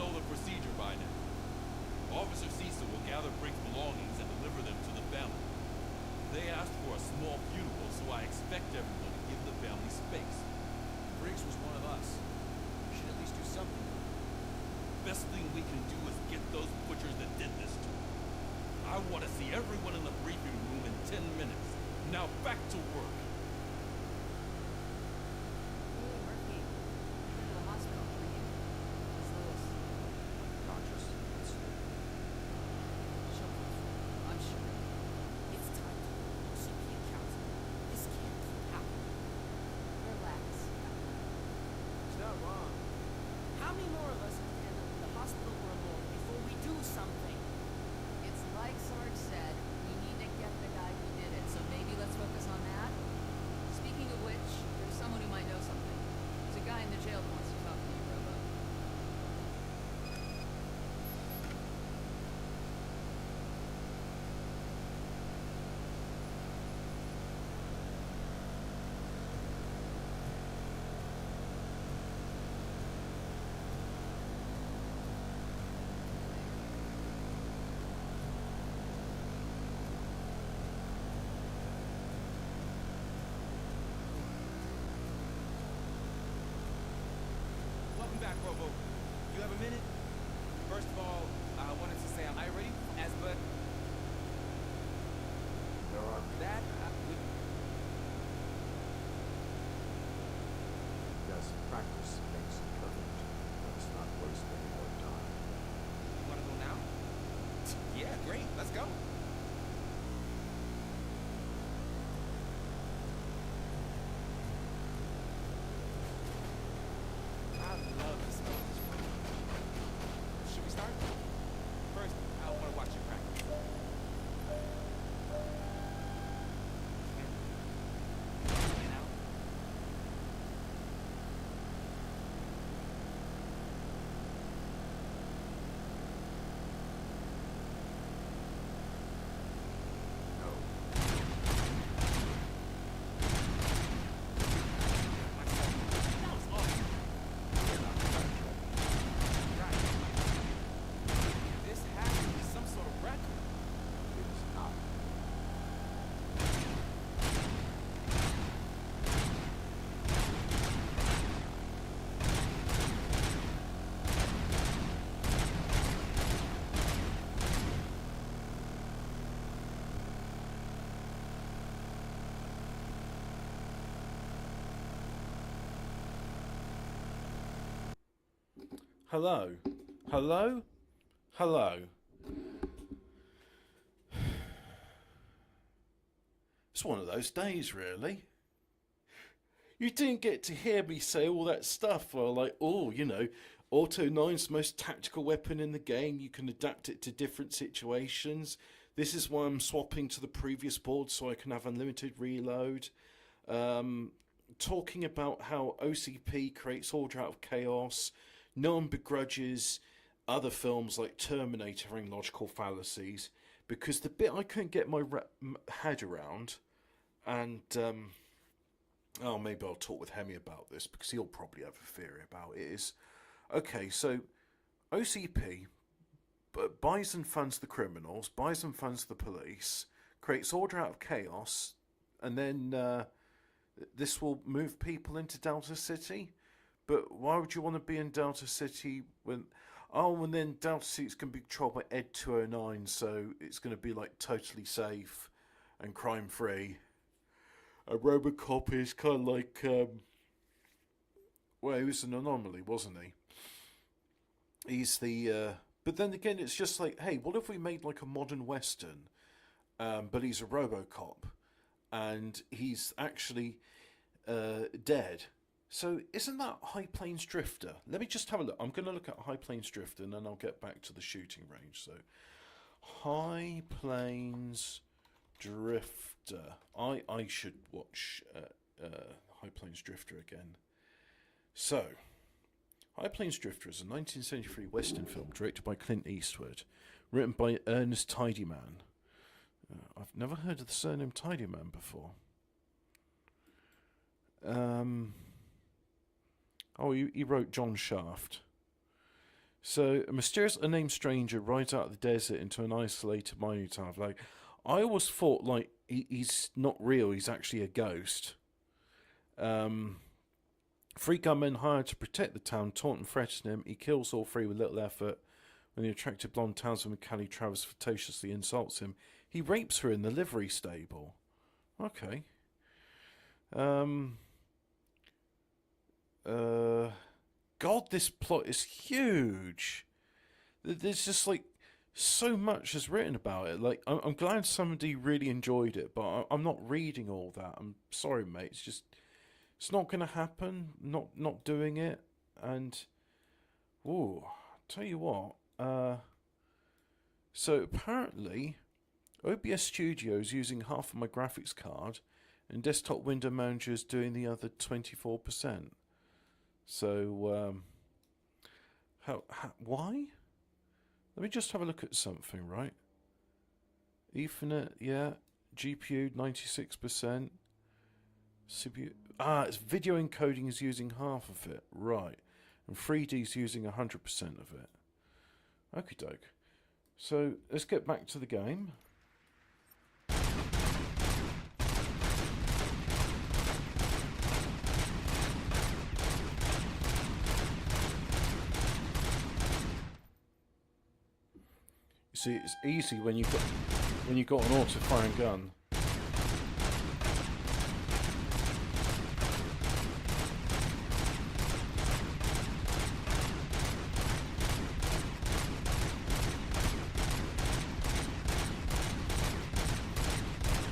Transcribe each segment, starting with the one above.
know the procedure by now. Officer Cecil will gather Brink's belongings and deliver them to the family. They asked for a small funeral, so I expect everyone to give the family space. Briggs was one of us. We should at least do something. Best thing we can do is get those butchers that did this to him. I want to see everyone in the briefing room in 10 minutes. Now back to work. Hey, Murphy. I've been to the hospital for you. How's Lewis? Conscious. She'll come through. I'm sure. It's time to hold OCP accountable. This can't keep happening. Relax. It's not wrong. How many more of us have to end up in the hospital or morgue before we do something? It's like Sarge said, we need to get the guy who did it, so maybe let's focus on that. Speaking of which, there's someone who might know something. There's a guy in the jail who wants to talk to you, Robo. Welcome back, Robo. You have a minute? First of all, I wanted to say I'm ready as but There are that yes, practice makes perfect. Let's not waste any more time. you want to go now? Yeah, great. Let's go. I love the smell of this room. Should we start? First, I want to watch you practice. In and out. No. That was awesome. Right. This has to be some sort of record. It is not. Hello? Hello? Hello? It's one of those days, really. You didn't get to hear me say all that stuff, or like, oh, you know, Auto 9's the most tactical weapon in the game. You can adapt it to different situations. This is why I'm swapping to the previous board so I can have unlimited reload. Talking about how OCP creates order out of chaos. No one begrudges other films like Terminator having logical fallacies, because the bit I couldn't get my head around, and oh, maybe I'll talk with Hemi about this because he'll probably have a theory about it, is okay, so OCP buys and funds the criminals, buys and funds the police, creates order out of chaos, and then this will move people into Delta City. But why would you want to be in Delta City when... Oh, and then Delta City's going to be controlled by Ed 209, so it's going to be like totally safe and crime-free. A Robocop is kind of like... well, he was an anomaly, wasn't he? He's the... But then again, it's just like, hey, what if we made like a modern Western, but he's a Robocop, and he's actually dead? So isn't that High Plains Drifter? Let me just have a look. I'm going to look at High Plains Drifter, and then I'll get back to the shooting range. So, High Plains Drifter. I should watch High Plains Drifter again. So, High Plains Drifter is a 1973 Western film directed by Clint Eastwood, written by Ernest Tidyman. I've never heard of the surname Tidyman before. Oh, he wrote John Shaft. So, a mysterious unnamed stranger rides out of the desert into an isolated mining town. Like, I always thought, like, he's not real, he's actually a ghost. Three gunmen hired to protect the town taunt and threaten him. He kills all three with little effort. When the attractive blonde townswoman Callie Travers flirtatiously insults him, he rapes her in the livery stable. Okay. God, this plot is huge. There's just like so much is written about it. Like, I'm glad somebody really enjoyed it, but I'm not reading all that. I'm sorry, mate. It's just, it's not going to happen. Not doing it. And, ooh, tell you what. So apparently, OBS Studios using half of my graphics card, and Desktop Window Manager is doing the other 24%. So, why? Let me just have a look at something, right? Ethernet, yeah. GPU, 96%. CPU, it's video encoding is using half of it, right. And 3D is using 100% of it. Okie doke. So, let's get back to the game. See, it's easy when you've got an auto-firing gun.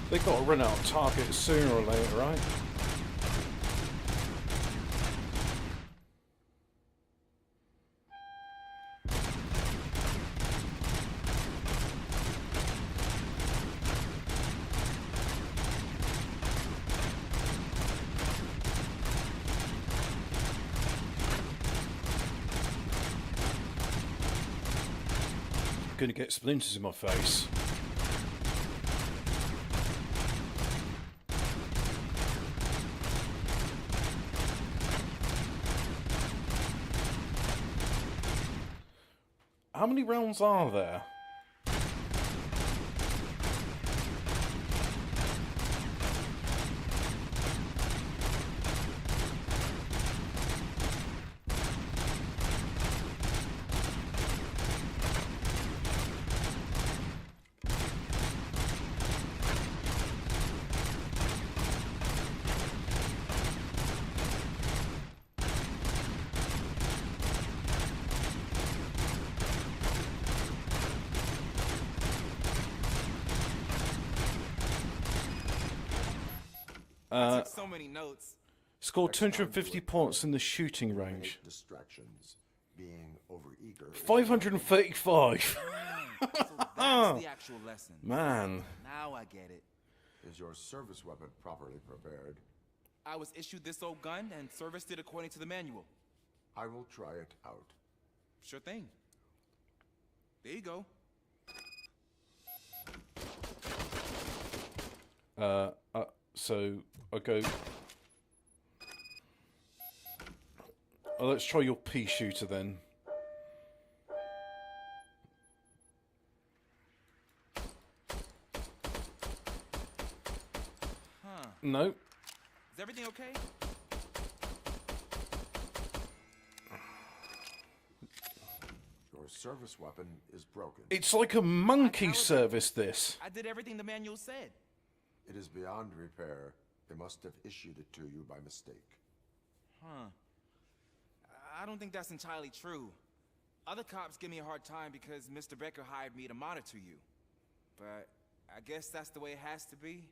They've got to run out of targets sooner or later, right? Gonna get splinters in my face. How many rounds are there? I took so many notes. Scored 250 points in the shooting range. Distractions, being overeager. 535. So that's the actual lesson. Man. Now I get it. Is your service weapon properly prepared? I was issued this old gun and serviced it according to the manual. I will try it out. Sure thing. There you go. So I go. Oh, let's try your pea shooter then. Huh. No. Is everything okay? Your service weapon is broken. It's like a monkey service, this. I did everything the manual said. It is beyond repair. They must have issued it to you by mistake. Huh. I don't think that's entirely true. Other cops give me a hard time because Mr. Becker hired me to monitor you. But I guess that's the way it has to be.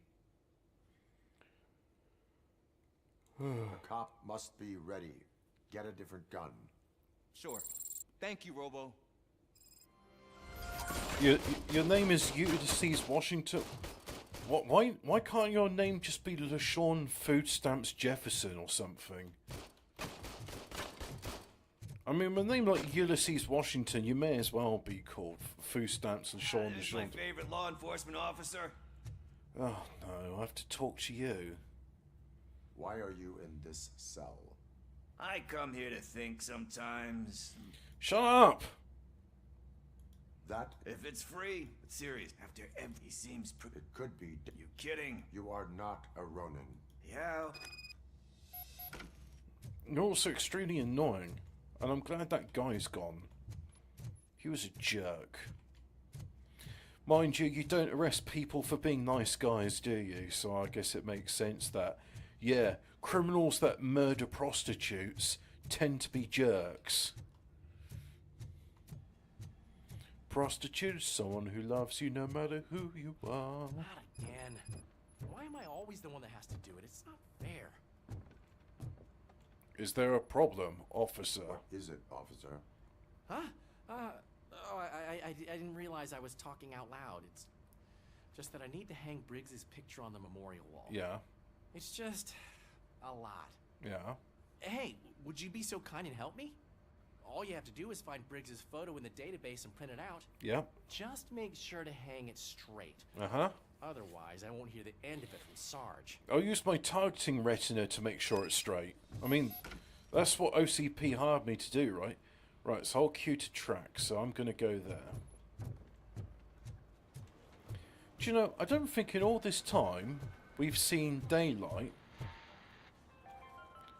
The cop must be ready. Get a different gun. Sure. Thank you, Robo. Your name is Ulysses Washington. What? Why can't your name just be LaShawn Food Stamps Jefferson or something? I mean, with a name like Ulysses Washington, you may as well be called Food Stamps and Sean This is my favorite law enforcement officer. Oh no, I have to talk to you. Why are you in this cell? I come here to think sometimes. Shut up! That If it's free, it's serious. After he seems it could be. You kidding? You are not a Ronin. Yeah. You're also extremely annoying, and I'm glad that guy's gone. He was a jerk. Mind you, you don't arrest people for being nice guys, do you? So I guess it makes sense that, yeah, criminals that murder prostitutes tend to be jerks. Prostitute is someone who loves you no matter who you are. Not again. Why am I always the one that has to do it? It's not fair. Is there a problem, officer? What is it, officer? Huh? I didn't realize I was talking out loud. It's just that I need to hang Briggs's picture on the memorial wall. Yeah, It's just a lot. yeah. Hey, would you be so kind and help me? All you have to do is find Briggs's photo in the database and print it out. Yeah. Just make sure to hang it straight. Uh-huh. Otherwise, I won't hear the end of it from Sarge. I'll use my targeting retina to make sure it's straight. I mean, that's what OCP hired me to do, right? Right, so I'll queue to track, so I'm going to go there. Do you know, I don't think in all this time we've seen daylight,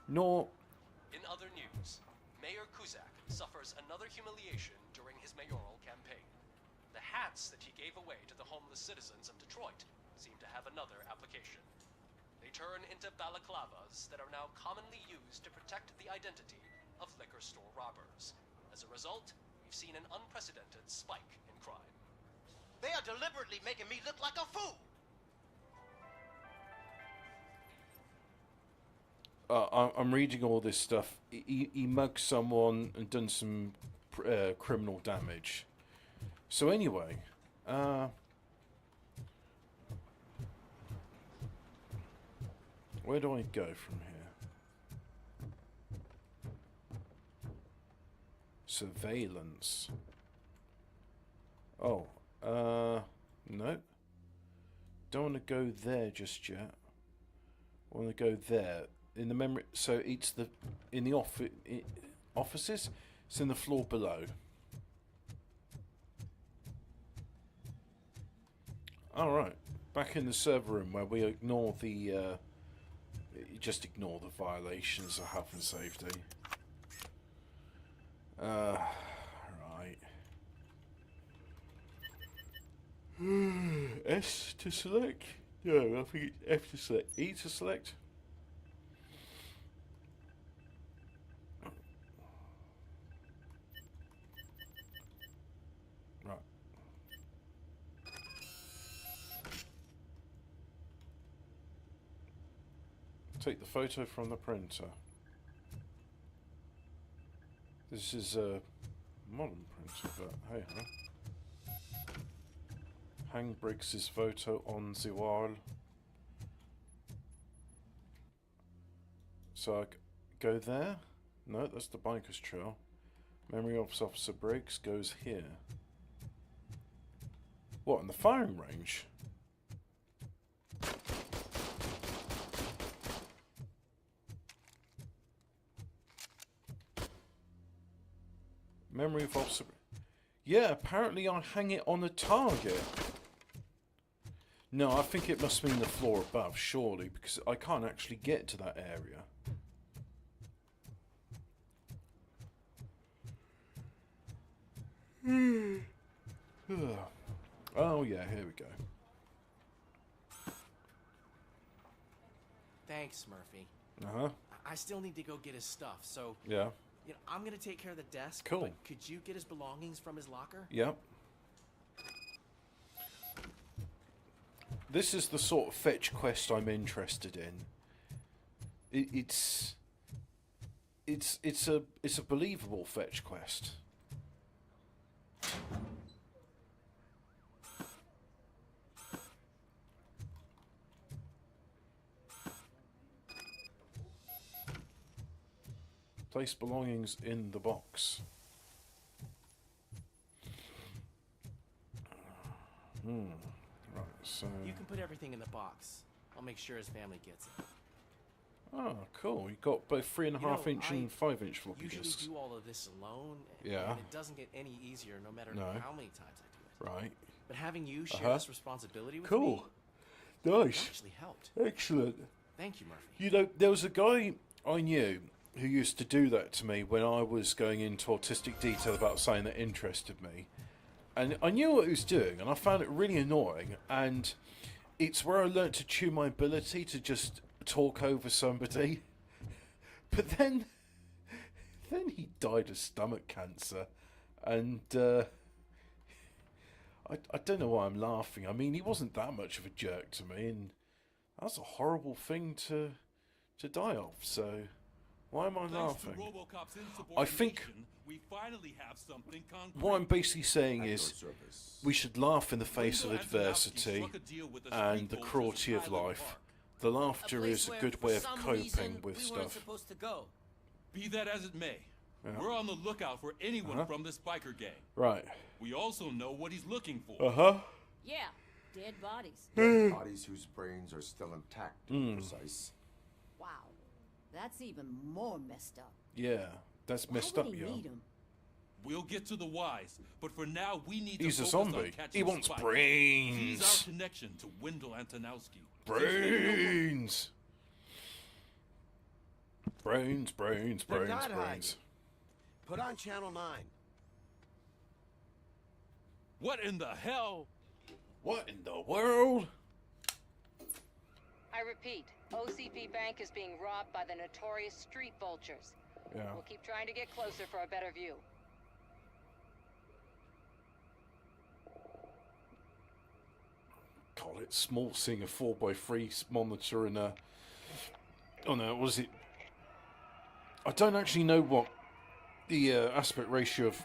nor... In other news, Mayor Kuzak suffers another humiliation during his mayoral campaign. The hats that he gave away to the homeless citizens of Detroit seem to have another application. They turn into balaclavas that are now commonly used to protect the identity of liquor store robbers. As a result, we've seen an unprecedented spike in crime. They are deliberately making me look like a fool. I'm reading all this stuff. He mugged someone and done some criminal damage. So anyway, where do I go from here? Surveillance. Oh, no. Don't want to go there just yet. I want to go there. In the memory, so it's in the offices. It's in the floor below. All right, back in the server room where we ignore the just ignore the violations of health and safety. Right. S to select. No, I think it's F to select. E to select. Take the photo from the printer. This is a modern printer, but hey ho. Hang Briggs's photo on the wall. So I go there? No, that's the biker's trail. Memory of Officer Briggs goes here. What, in the firing range? Memory of Officer... Yeah, apparently I hang it on a target. No, I think it must mean the floor above, surely, because I can't actually get to that area. Oh yeah, here we go. Thanks, Murphy. Uh-huh. I still need to go get his stuff, so... Yeah. You know, I'm gonna take care of the desk. Cool. But could you get his belongings from his locker? Yep. This is the sort of fetch quest I'm interested in. It's a believable fetch quest. Place belongings in the box. Right, so... You can put everything in the box. I'll make sure his family gets it. Oh, cool. You got both 3.5-inch and 5-inch floppy usually disks. do all of this alone, Yeah. and it doesn't get any easier no matter No. how many times I do it. Right. But having you share this responsibility with Cool. me Nice. actually helped. Excellent. Thank you, Murphy. You know, there was a guy I knew who used to do that to me when I was going into autistic detail about something that interested me. And I knew what he was doing, and I found it really annoying. And it's where I learnt to tune my ability to just talk over somebody. But then he died of stomach cancer. And I don't know why I'm laughing. I mean, he wasn't that much of a jerk to me, and that's a horrible thing to die of. So why am I laughing? I think we finally have something concrete. what I'm basically saying At is your service. we should laugh in the face of Window adversity struck a deal with the and street the vultures cruelty in of Highland life. Park. The laughter is a good way of coping with we weren't stuff. supposed to go. Be that as it may, Yeah. we're on the lookout for anyone from this biker gang. Right. We also know what he's looking for. Uh-huh. Yeah, dead bodies. Dead bodies whose brains are still intact, to be precise. Wow, that's even more messed up. Yeah. That's messed Why up, would he yo. need 'em? We'll get to the whys, but for now we need He's to a focus zombie. on catching He wants Spike. brains. He's our connection to Wendell Antonowski. Brains. Brains, brains, They're brains, not brains. Put on Channel 9. What in the hell? What in the world? I repeat, OCP Bank is being robbed by the notorious street vultures. Yeah. We'll keep trying to get closer for a better view. Call it small seeing a 4x3 monitor and a... Oh no, what is it? I don't actually know what the aspect ratio of...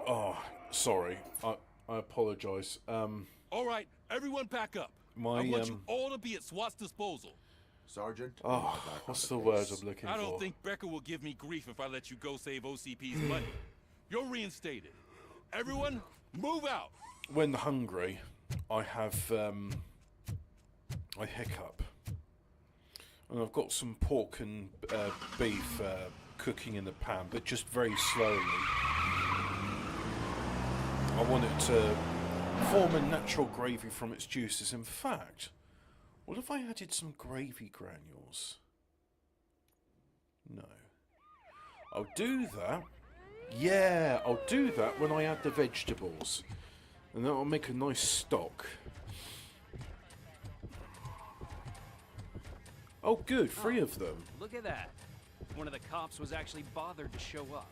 Oh, sorry. I apologise. All right, everyone back up. My, I want you all to be at SWAT's disposal. Sergeant, Oh, we'll be back what's on the the word case. I'm looking I for? don't think Becker will give me grief if I let you go save OCP's money. You're reinstated. Everyone, move out. When hungry, I have I hiccup, and I've got some pork and beef cooking in the pan, but just very slowly. I want it to form a natural gravy from its juices. In fact, what if I added some gravy granules? No. I'll do that. Yeah, I'll do that when I add the vegetables. And that'll make a nice stock. Oh good, 3 of them. Look at that. One of the cops was actually bothered to show up.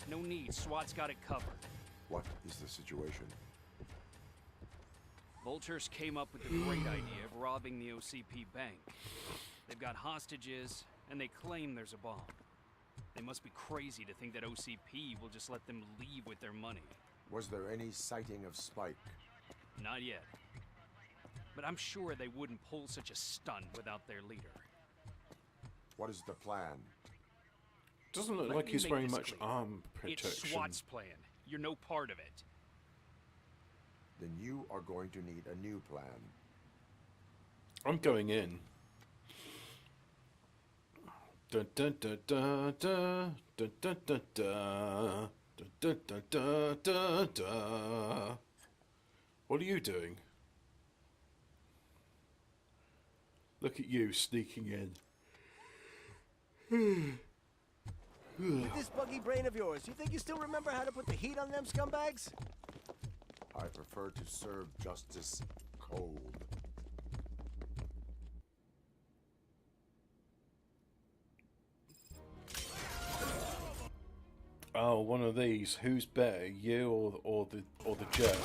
No need, SWAT's got it covered. What is the situation? Vultures came up with the great idea of robbing the OCP bank. They've got hostages, and they claim there's a bomb. They must be crazy to think that OCP will just let them leave with their money. Was there any sighting of Spike? Not yet. But I'm sure they wouldn't pull such a stunt without their leader. What is the plan? Doesn't look Let like me he's make very this much clear. arm protection. It's SWAT's plan. You're no part of it. Then you are going to need a new plan. I'm going in. Dun dun dun dun dun dun dun dun dun dun dun dun dun dun. What are you doing? Look at you sneaking in. With this buggy brain of yours, you think you still remember how to put the heat on them scumbags? I prefer to serve justice cold. Oh, one of these. Who's better, you or the jet?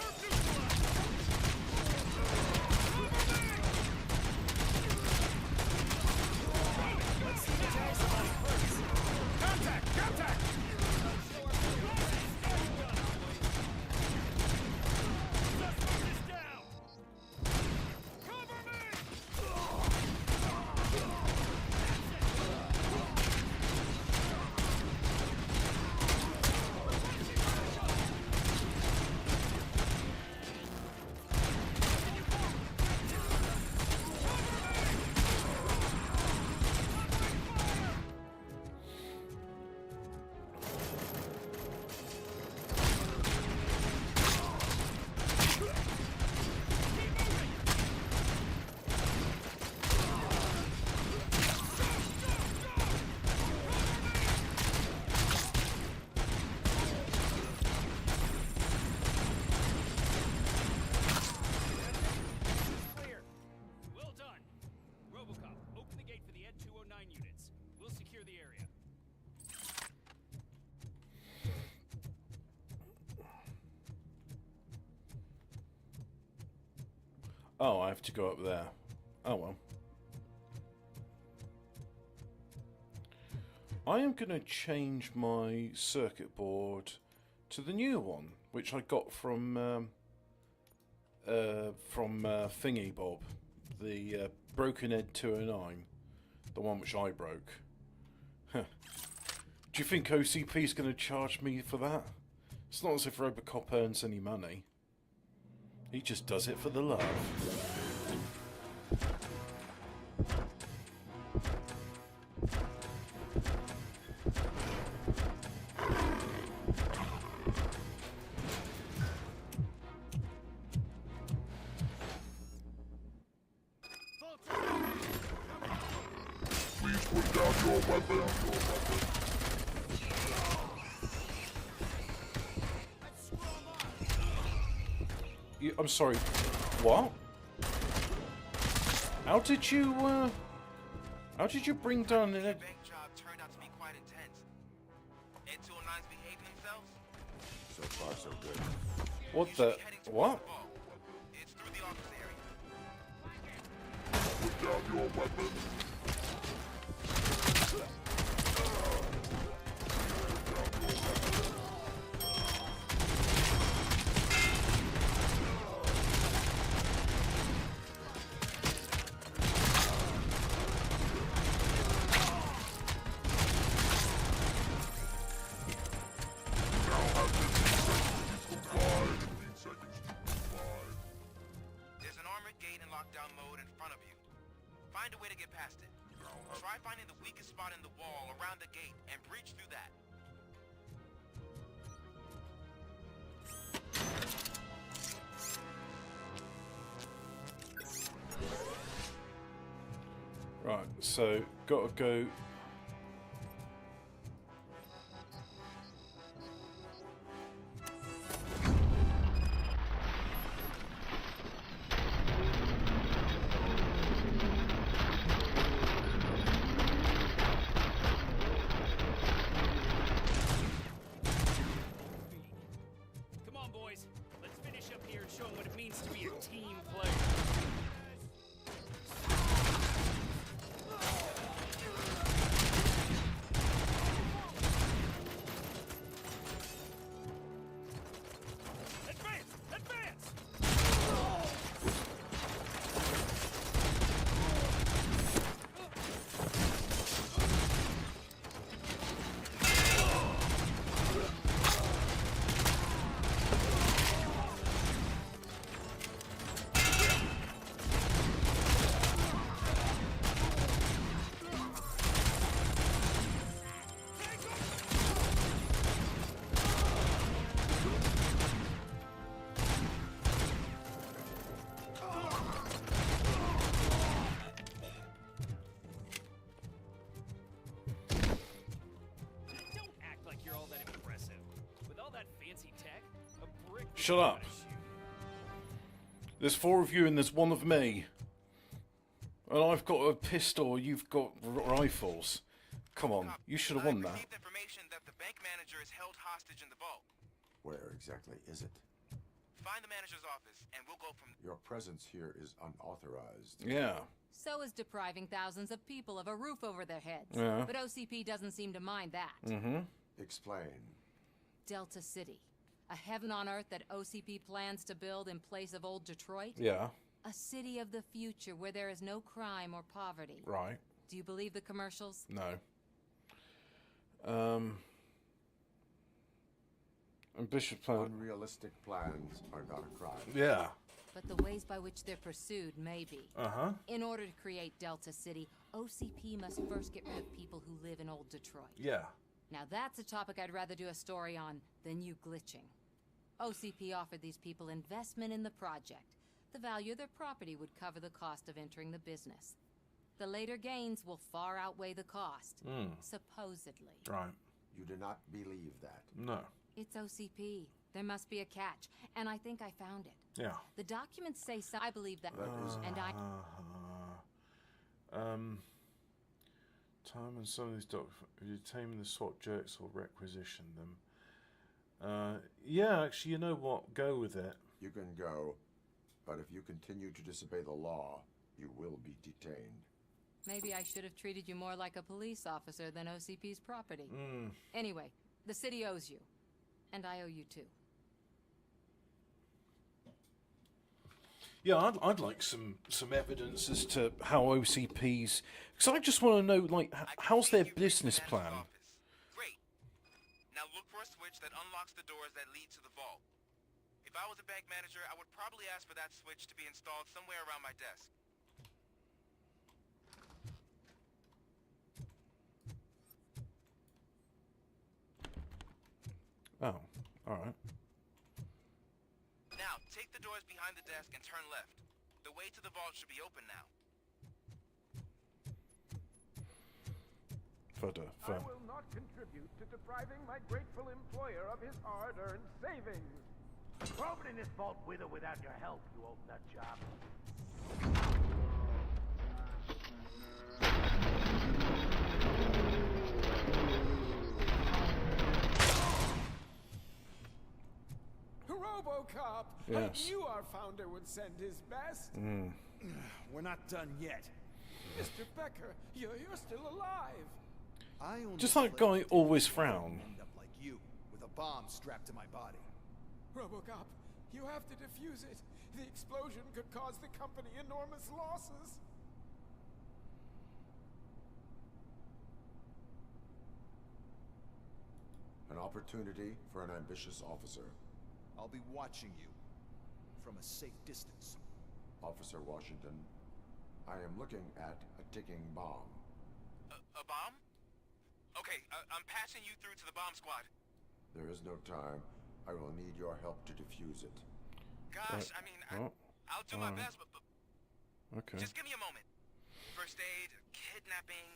Oh, I have to go up there. Oh well. I am going to change my circuit board to the new one, which I got from Thingy Bob, the Broken Ed 209, the one which I broke. Huh. Do you think OCP is going to charge me for that? It's not as if Robocop earns any money. He just does it for the love. Please put down your weapon. I'm sorry. What? How did you bring down an... bank job turned out to be quite intense. Ed 209's behaving themselves? So far, so good. What the... What? It's through the office area. Put down your weapon. There's an armored gate in lockdown mode in front of you. Find a way to get past it. Try finding the weakest spot in the wall around the gate and breach through that. Right, so gotta go... Come on, boys. Let's finish up here and show them what it means to be a team player. Advance! Advance! Don't act like you're all that impressive. With all that fancy tech, a brick... Shut up. There's 4 of you and there's 1 of me. And I've got a pistol, you've got rifles. Come on, you should have won that. Received information that the bank manager is held hostage in the vault. Where exactly is it? Find the manager's office and we'll go from Your presence here is unauthorized. Yeah. So is depriving thousands of people of a roof over their heads. Yeah. But OCP doesn't seem to mind that. Mm-hmm. Explain. Delta City. A heaven on earth that OCP plans to build in place of old Detroit? Yeah. A city of the future where there is no crime or poverty. Right. Do you believe the commercials? No. Ambitious plan. Unrealistic plans are not a crime. Yeah. But the ways by which they're pursued may be. Uh-huh. In order to create Delta City, OCP must first get rid of people who live in old Detroit. Yeah. Now that's a topic I'd rather do a story on than you glitching. OCP offered these people investment in the project. The value of their property would cover the cost of entering the business. The later gains will far outweigh the cost, supposedly. Right. You do not believe that. No. It's OCP. There must be a catch, and I think I found it. Yeah. The documents say so. I believe that. And I... Time and some of these documents. You tame the SWAT jerks or requisition them. Yeah, actually, you know what? Go with it. You can go, But if you continue to disobey the law, you will be detained. Maybe I should have treated you more like a police officer than OCP's property. Anyway, the city owes you. And I owe you too. Yeah, I'd like some evidence as to how OCP's... Because I just want to know, like, how's their business plan? Great. Now look for a switch that unlocks the doors that lead to the vault. If I was a bank manager, I would probably ask for that switch to be installed somewhere around my desk. Oh, alright. Now, take the doors behind the desk and turn left. The way to the vault should be open now. I will not contribute to depriving my grateful employer of his hard-earned savings. We're opening this vault with or without your help, you old nut job. Robocop! Yes. I knew our founder would send his best. We're not done yet. Mr. Becker, you're still alive. I only Just that guy always frown. end up like you, with a bomb strapped to my body. Robocop, you have to defuse it. The explosion could cause the company enormous losses. An opportunity for an ambitious officer. I'll be watching you from a safe distance. Officer Washington, I am looking at a ticking bomb. A bomb? Okay, I'm passing you through to the bomb squad. There is no time. I will need your help to defuse it. Gosh, I mean, I'll do my best, but Okay. just give me a moment. First aid, kidnapping...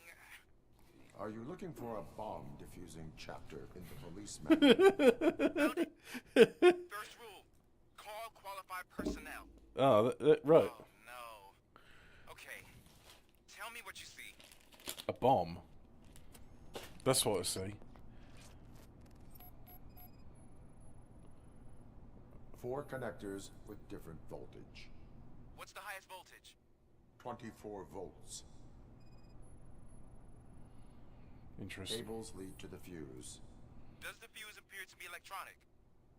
Are you looking for a bomb defusing chapter in the police manual? First rule, call qualified personnel. Oh, right. Oh, no. Okay, tell me what you see. A bomb. That's what I see. 4 connectors with different voltage. What's the highest voltage? 24 volts. Interesting. Cables lead to the fuse. Does the fuse appear to be electronic?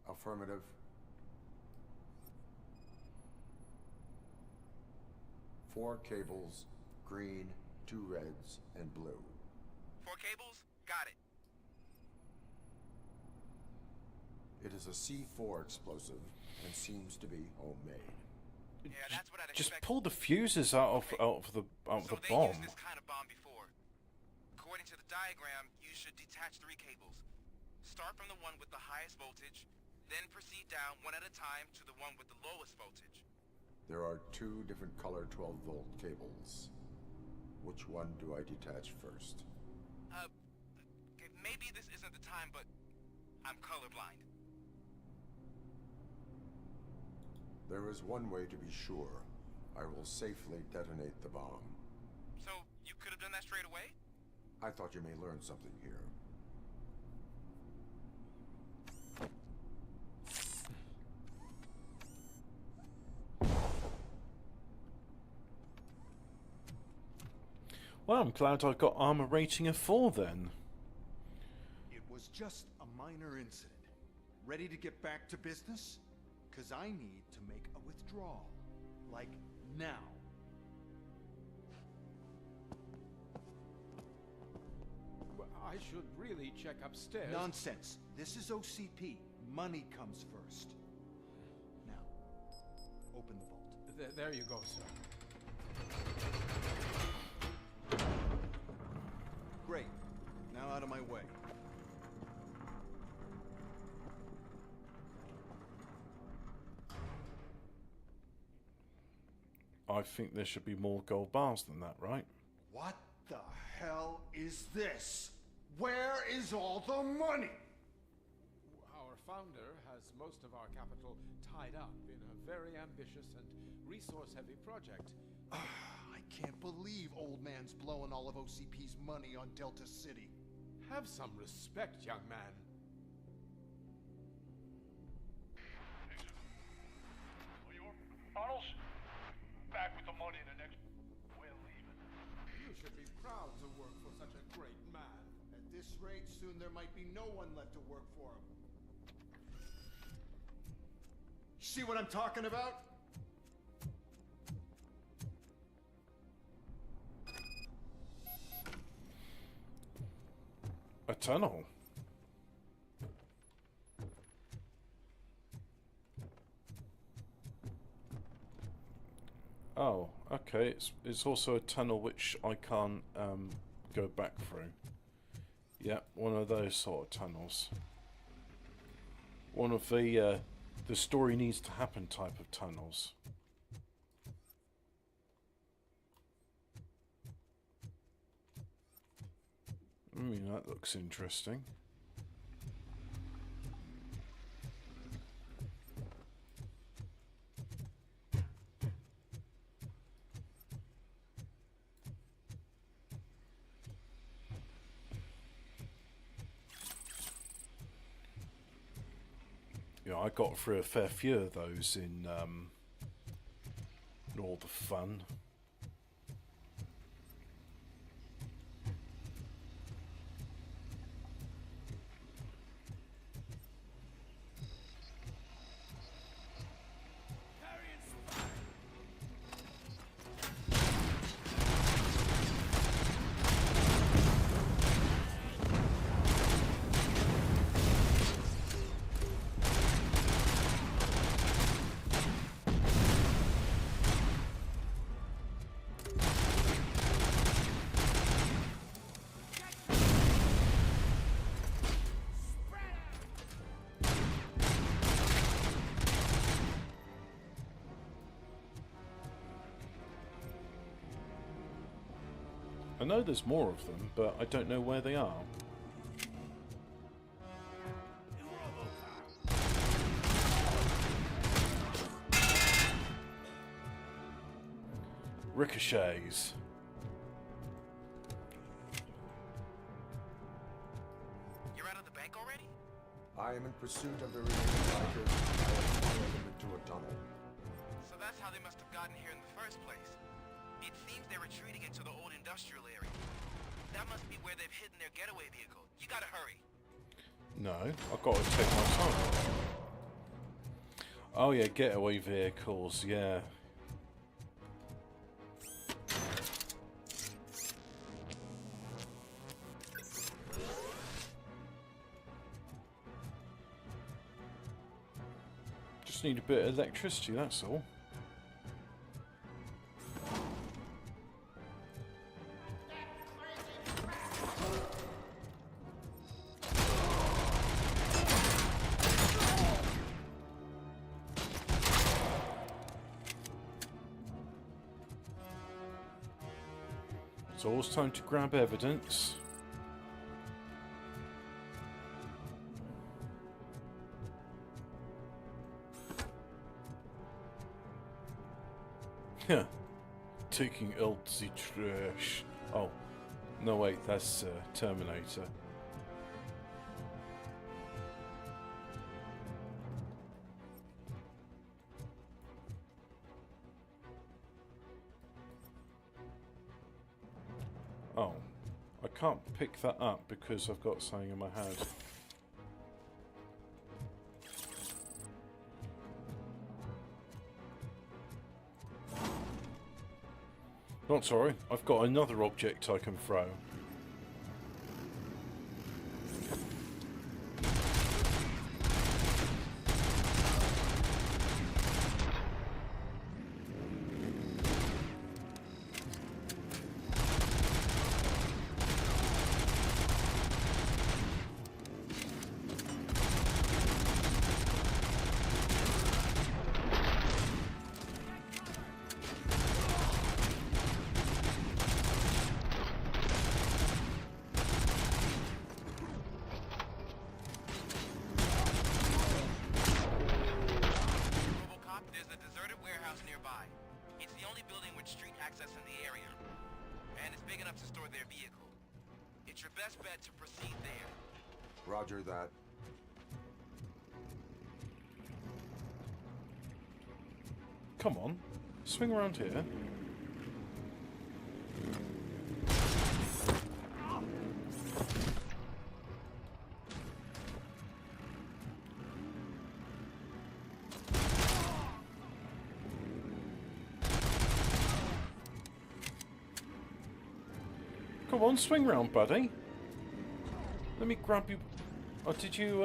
Affirmative. Four cables, green, 2 reds, and blue. 4 cables? Got it. It is a C4 explosive and seems to be homemade. Yeah, that's what I'd Just expect. pull the fuses out of the So they bomb. used this kind of bomb before. According to the diagram, you should detach 3 cables. Start from the one with the highest voltage, then proceed down one at a time to the one with the lowest voltage. There are 2 different color 12-volt cables. Which one do I detach first? Okay, maybe this isn't the time, but I'm colorblind. There is one way to be sure. I will safely detonate the bomb. So, you could have done that straight away? I thought you may learn something here. Well, I'm glad I got armor rating of 4 then. It was just a minor incident. Ready to get back to business? 'Cause I need to make a withdrawal. Like, now. Well, I should really check upstairs. Nonsense. This is OCP. Money comes first. Now, open the vault. There you go, sir. Great. Now out of my way. I think there should be more gold bars than that, right? What the hell is this? Where is all the money? Our founder has most of our capital tied up in a very ambitious and resource-heavy project. I can't believe old man's blowing all of OCP's money on Delta City. Have some respect, young man. Tunnels? this rate, soon there might be no one left to work for him. See what I'm talking about? A tunnel. Oh, okay. It's also a tunnel which I can't go back through. Yeah, one of those sort of tunnels. One of the story needs to happen type of tunnels. I mean, that looks interesting. Yeah, I got through a fair few of those in all the fun. I know there's more of them, but I don't know where they are. Ricochets. You're out of the bank already? I am in pursuit of the remaining bikers. I have followed them into a tunnel. So that's how they must have gotten here in the first place. It seems they're retreating into the old industrial area. That must be where they've hidden their getaway vehicle. You gotta hurry. No, I've got to take my time. Oh yeah, getaway vehicles, yeah. Just need a bit of electricity, that's all. It's always time to grab evidence. Yeah, taking out the trash. Oh, no wait, that's Terminator. Oh, I can't pick that up because I've got something in my head. Not sorry, I've got another object I can throw. Robocop, there's a deserted warehouse nearby. It's the only building with street access in the area. And it's big enough to store their vehicle. It's your best bet to proceed there. Roger that. Come on, swing around here. Come on, swing round, buddy. Let me grab you. Oh, did you,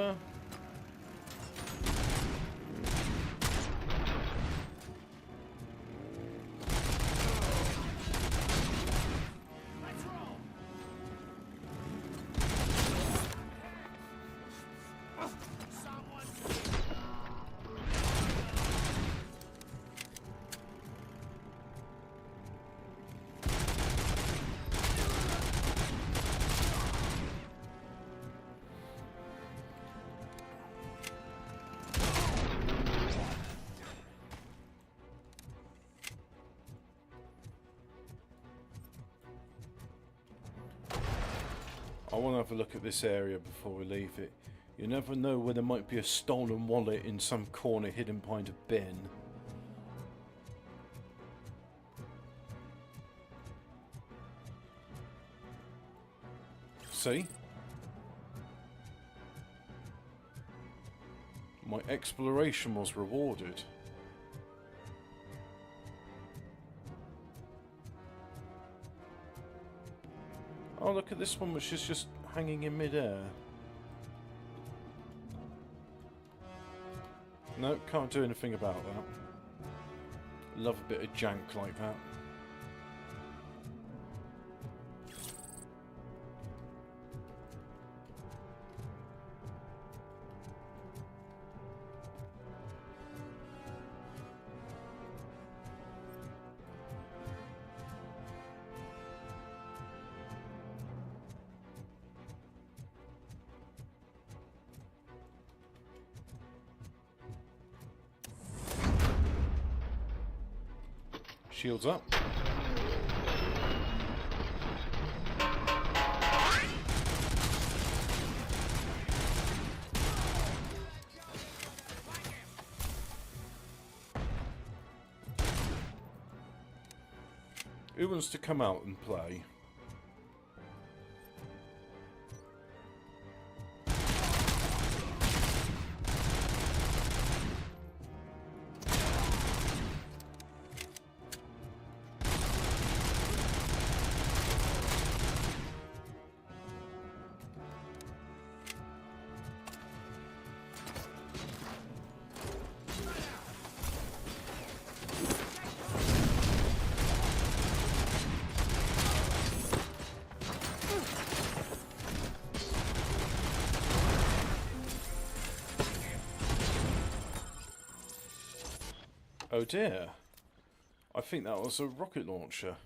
I want to have a look at this area before we leave it. You never know where there might be a stolen wallet in some corner hidden behind a bin. See? My exploration was rewarded. Oh, look at this one, which is just hanging in midair. No, can't do anything about that. Love a bit of jank like that. Shields up. Who wants to come out and play? Oh dear. I think that was a rocket launcher.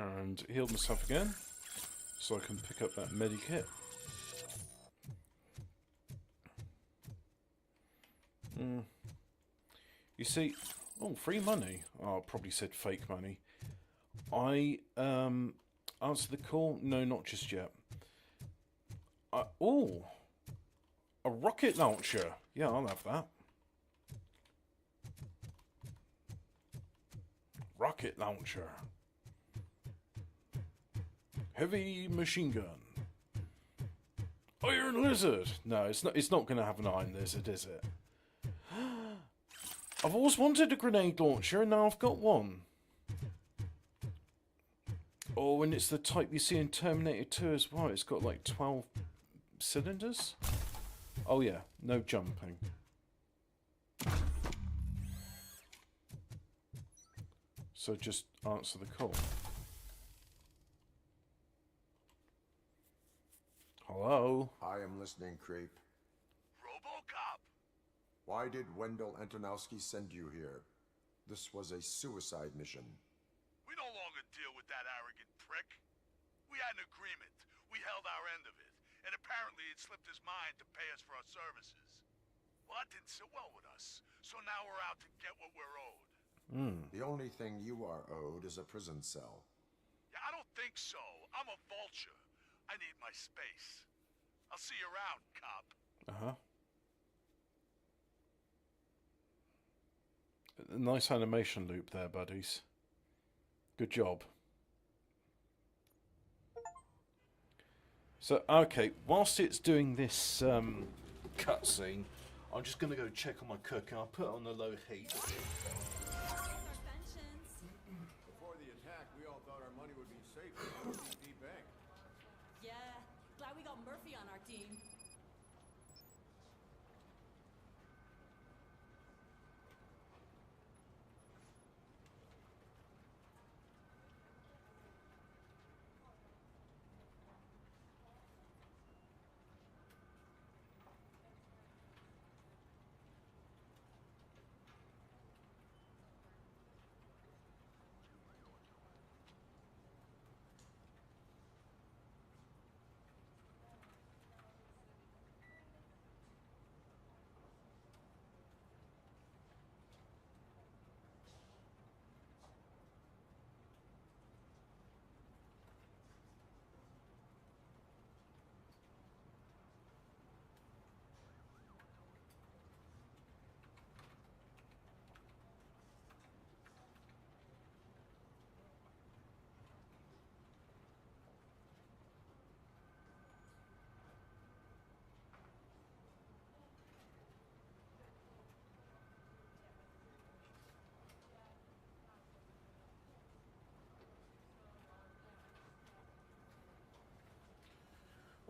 And healed myself again, so I can pick up that medikit. You see, oh, free money. Oh, I probably said fake money. I answered the call. No, not just yet. Oh, a rocket launcher. Yeah, I'll have that. Rocket launcher. Heavy machine gun. Iron lizard. No, it's not. It's not going to have an iron lizard, is it? I've always wanted a grenade launcher, and now I've got one. Oh, and it's the type you see in Terminator 2 as well. It's got like 12 cylinders. Oh yeah, no jumping. So just answer the call. Hello? I am listening, creep. Robocop! Why did Wendell Antonowski send you here? This was a suicide mission. We no longer deal with that arrogant prick. We had an agreement. We held our end of it. And apparently it slipped his mind to pay us for our services. Well, that didn't sit well with us. So now we're out to get what we're owed. The only thing you are owed is a prison cell. Yeah, I don't think so. I'm a vulture. I need my space. I'll see you around, cop. Nice animation loop there, buddies. Good job. So, okay, whilst it's doing this cutscene, I'm just going to go check on my cooking. I'll put it on the low heat. Before the attack, we all thought our money would be safe in the OCP bank. Yeah, glad we got Murphy on our team.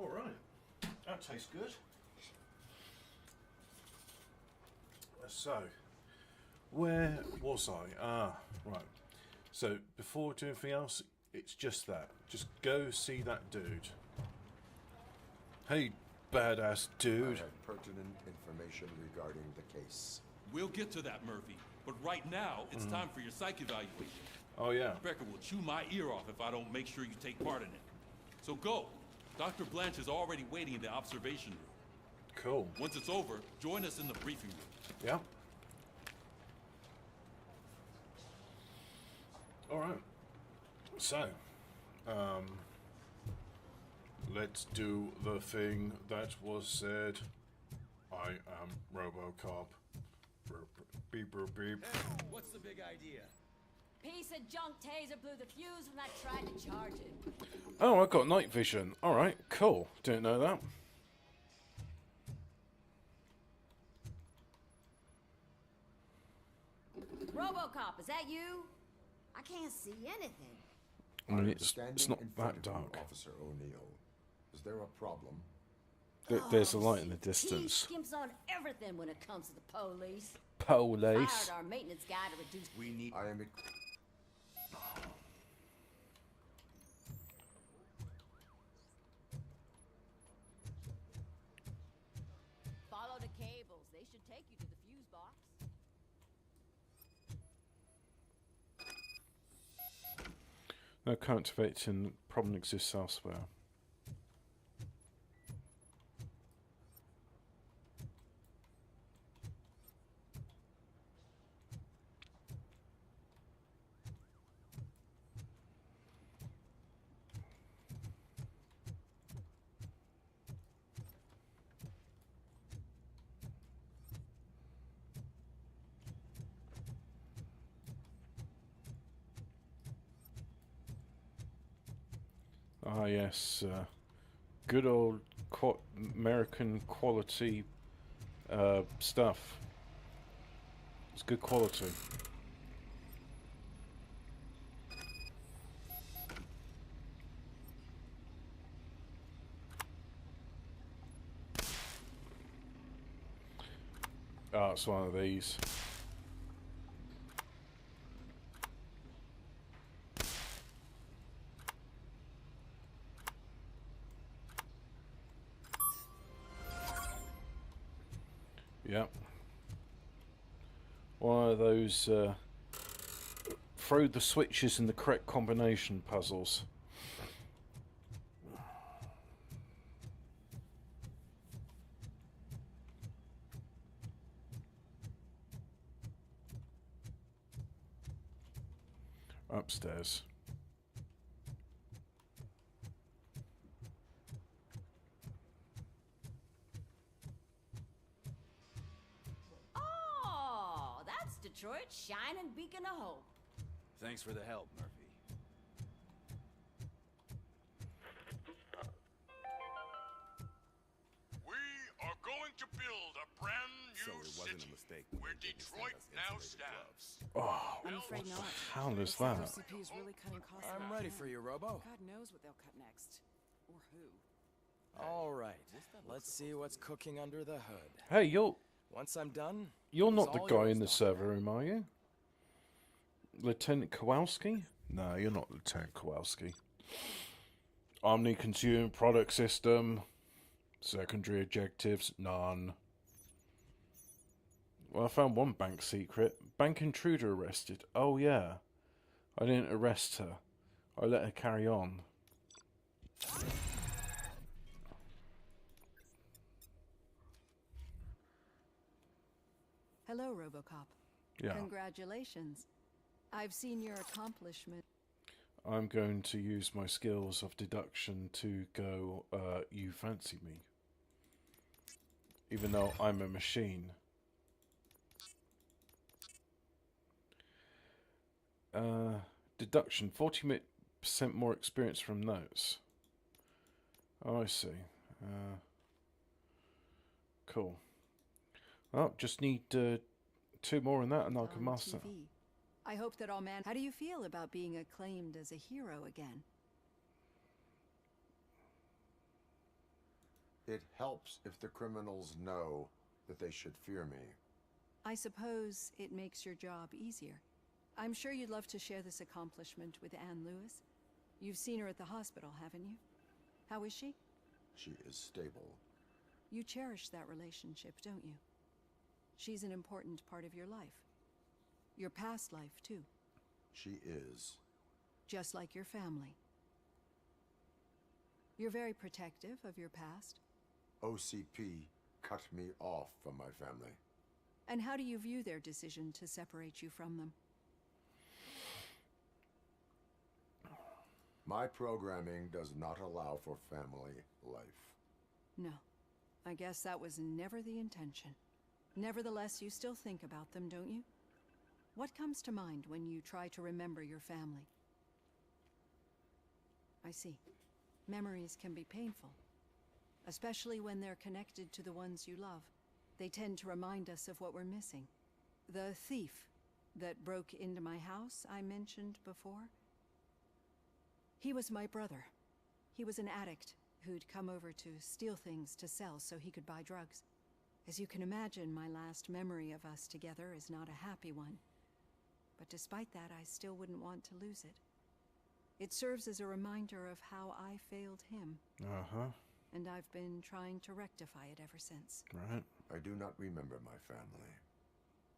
Alright, that tastes good. So, where was I? Ah, right. So, before doing anything else, it's just that. Just go see that dude. Hey, badass dude. I have pertinent information regarding the case. We'll get to that, Murphy. But right now, it's time for your psych evaluation. Oh, yeah. Becker will chew my ear off if I don't make sure you take part in it. So go. Dr. Blanche is already waiting in the observation room. Cool. Once it's over, join us in the briefing room. Yeah. Alright. So, let's do the thing that was said. I am Robocop. Beep, beep, beep. What's the big idea? Piece of junk taser blew the fuse when I tried to charge it. Oh, I got night vision. Alright, cool. Didn't know that. Robocop, is that you? I can't see anything. I mean, I'm it's standing not in front that of you, dark. Officer O'Neill. Is there a problem? There's a light in the He distance. skimps on everything when it comes to the police. Police. Fired our maintenance guy to reduce. We need. I am. Follow the cables. They should take you to the fuse box. No current activating. Problem exists elsewhere. Ah, yes. good old American quality stuff. It's good quality. Oh, it's one of these. Yep. One of those throw the switches in the correct combination puzzles. Upstairs. Oh, that's Detroit's shining beacon of hope. Thanks for the help, Murphy. We are going to build a brand new So it wasn't city a mistake where Detroit now stands. Oh, I'm afraid what not. the hell is that? OCP is really cutting costs. I'm ready for you, Robo. God knows what they'll cut next. Or who. All right, let's see what's cooking under the hood. Hey, Once I'm done, you're it's not the all guy yours, in the Doc. server room, are you? Lieutenant Kowalski? No, you're not Lieutenant Kowalski. Omni-consumer product system. Secondary objectives, none. Well, I found one bank secret. Bank intruder arrested. Oh, yeah. I didn't arrest her. I let her carry on. Hello, Robocop. Yeah. Congratulations. I've seen your accomplishment. I'm going to use my skills of deduction to go, you fancy me. Even though I'm a machine. Deduction, 40% more experience from notes. Oh, I see. Cool. Well, just need 2 more in that and I can On master. TV. I hope that all man. How do you feel about being acclaimed as a hero again? It helps if the criminals know that they should fear me. I suppose it makes your job easier. I'm sure you'd love to share this accomplishment with Anne Lewis. You've seen her at the hospital, haven't you? How is she? She is stable. You cherish that relationship, don't you? She's an important part of your life. Your past life, too. She is. Just like your family. You're very protective of your past. OCP cut me off from my family. And how do you view their decision to separate you from them? My programming does not allow for family life. No. I guess that was never the intention. Nevertheless, you still think about them, don't you? What comes to mind when you try to remember your family? I see. Memories can be painful, especially when they're connected to the ones you love. They tend to remind us of what we're missing. The thief that broke into my house I mentioned before? He was my brother. He was an addict who'd come over to steal things to sell so he could buy drugs. As you can imagine, my last memory of us together is not a happy one. But despite that, I still wouldn't want to lose it. It serves as a reminder of how I failed him. Uh-huh. And I've been trying to rectify it ever since. Right. I do not remember my family.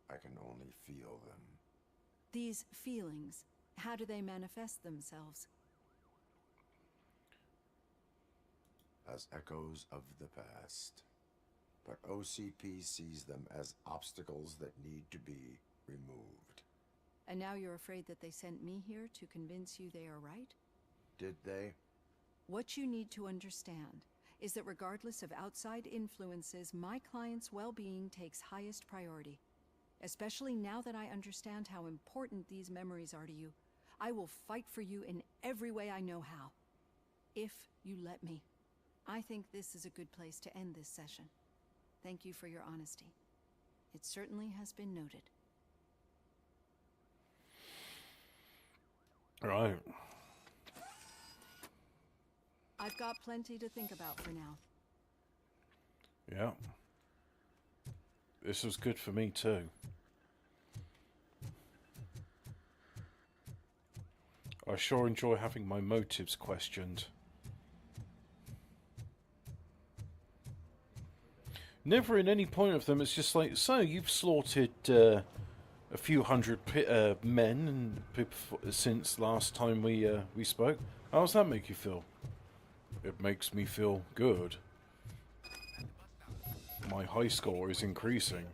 I can only feel them. These feelings, how do they manifest themselves? As echoes of the past. But OCP sees them as obstacles that need to be removed. And now you're afraid that they sent me here to convince you they are right? Did they? What you need to understand is that regardless of outside influences, my client's well-being takes highest priority. Especially now that I understand how important these memories are to you, I will fight for you in every way I know how. If you let me. I think this is a good place to end this session. Thank you for your honesty. It certainly has been noted. Right. I've got plenty to think about for now. Yeah. This was good for me too. I sure enjoy having my motives questioned. Never in any point of them, it's just like, so you've slaughtered a few hundred men since last time we spoke. How does that make you feel? It makes me feel good. My high score is increasing.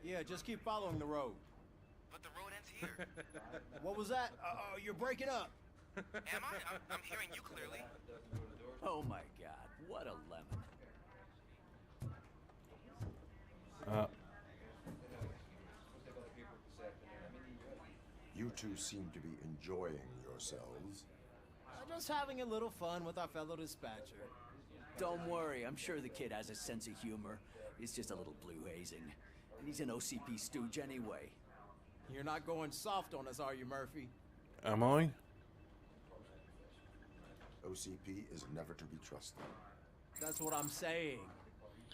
Yeah, just keep following the road. But the road ends here. What was that? You're breaking up. Am I? I'm hearing you clearly. Oh my god, what a lemon. You two seem to be enjoying yourselves. Just having a little fun with our fellow dispatcher. Don't worry, I'm sure the kid has a sense of humor. He's just a little blue hazing. And he's an OCP stooge anyway. You're not going soft on us, are you, Murphy? Am I? OCP is never to be trusted. That's what I'm saying.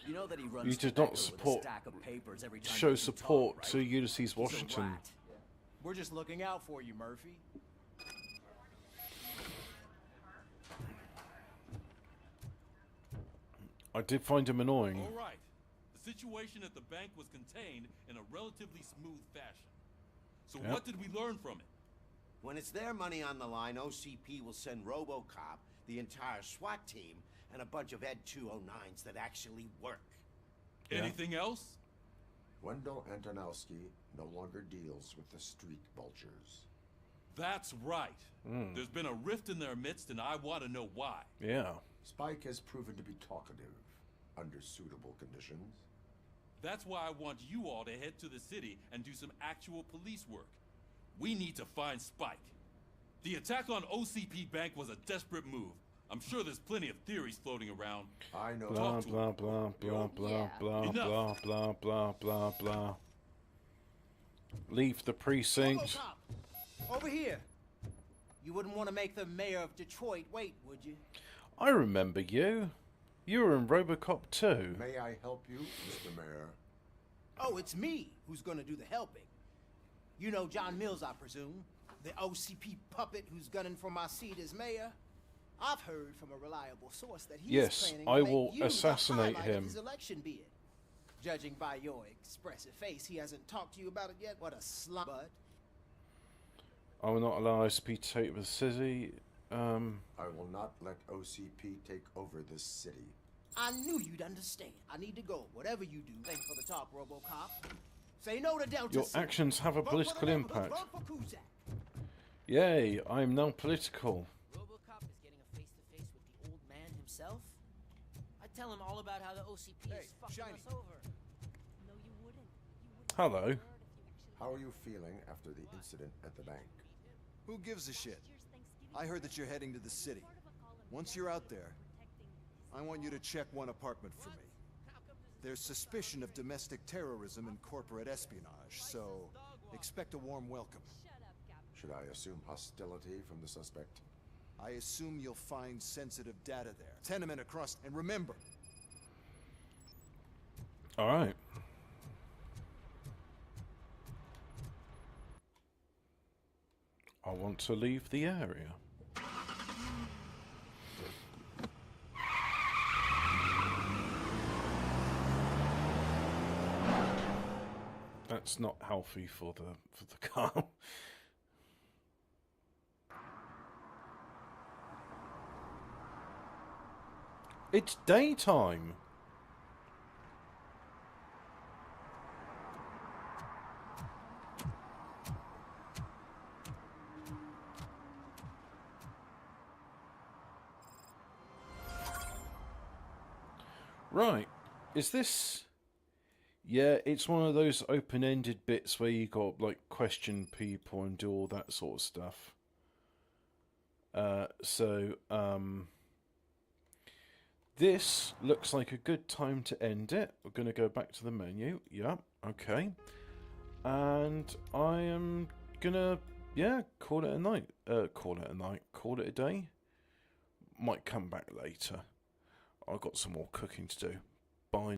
You know that he runs You did tobacco not with a support, stack of papers every time show you support talk, to right? Ulysses He's a Washington. rat. We're just looking out for you, Murphy. I did find him annoying. All right. The situation at the bank was contained in a relatively smooth fashion. So Yep. what did we learn from it? When it's their money on the line, OCP will send Robocop, the entire SWAT team, and a bunch of Ed 209s that actually work. Yeah. Anything else? Wendell Antonowski no longer deals with the street vultures. That's right. There's been a rift in their midst, and I want to know why. Yeah. Spike has proven to be talkative under suitable conditions. That's why I want you all to head to the city and do some actual police work. We need to find Spike. The attack on OCP Bank was a desperate move. I'm sure there's plenty of theories floating around. I know. Blah Talk to blah him. blah blah blah Yeah. blah Enough. blah blah blah blah blah. Leave the precinct. Robocop, over here. You wouldn't want to make the mayor of Detroit wait, would you? I remember you. You were in Robocop 2. May I help you, Mr. Mayor? Oh, it's me who's gonna do the helping. You know John Mills, I presume. The OCP puppet who's gunning for my seat as mayor. I've heard from a reliable source that he's Yes, planning I to make will you assassinate the highlight of him. his election bid. Judging by your expressive face, he hasn't talked to you about it yet. What a slum bud. I will not allow OCP to take the city. I will not let OCP take over this city. I knew you'd understand. I need to go. Whatever you do, thanks for the talk, Robocop. Say no to Delta Your City. actions have a Vote for the political neighborhoods. impact. Vote for Cusack. Yay, I am now political. Robocop is getting a face-to-face with the old man himself. I'd tell him all about how the OCP is fucking Shiny. us over. No, you wouldn't. Hello. How are you feeling after the incident at the bank? Who gives a shit? I heard that you're heading to the city. Once you're out there, I want you to check one apartment for me. There's suspicion of domestic terrorism and corporate espionage, so expect a warm welcome. Should I assume hostility from the suspect? I assume you'll find sensitive data there. Tenement across, and remember, Alright. I want to leave the area. That's not healthy for the car. It's daytime. Right. Is this... Yeah, it's one of those open-ended bits where you got, like, question people and do all that sort of stuff. this looks like a good time to end it. We're going to go back to the menu. Yeah, okay. And I am going to, yeah, call it a night. Call it a day. Might come back later. I've got some more cooking to do. Bye.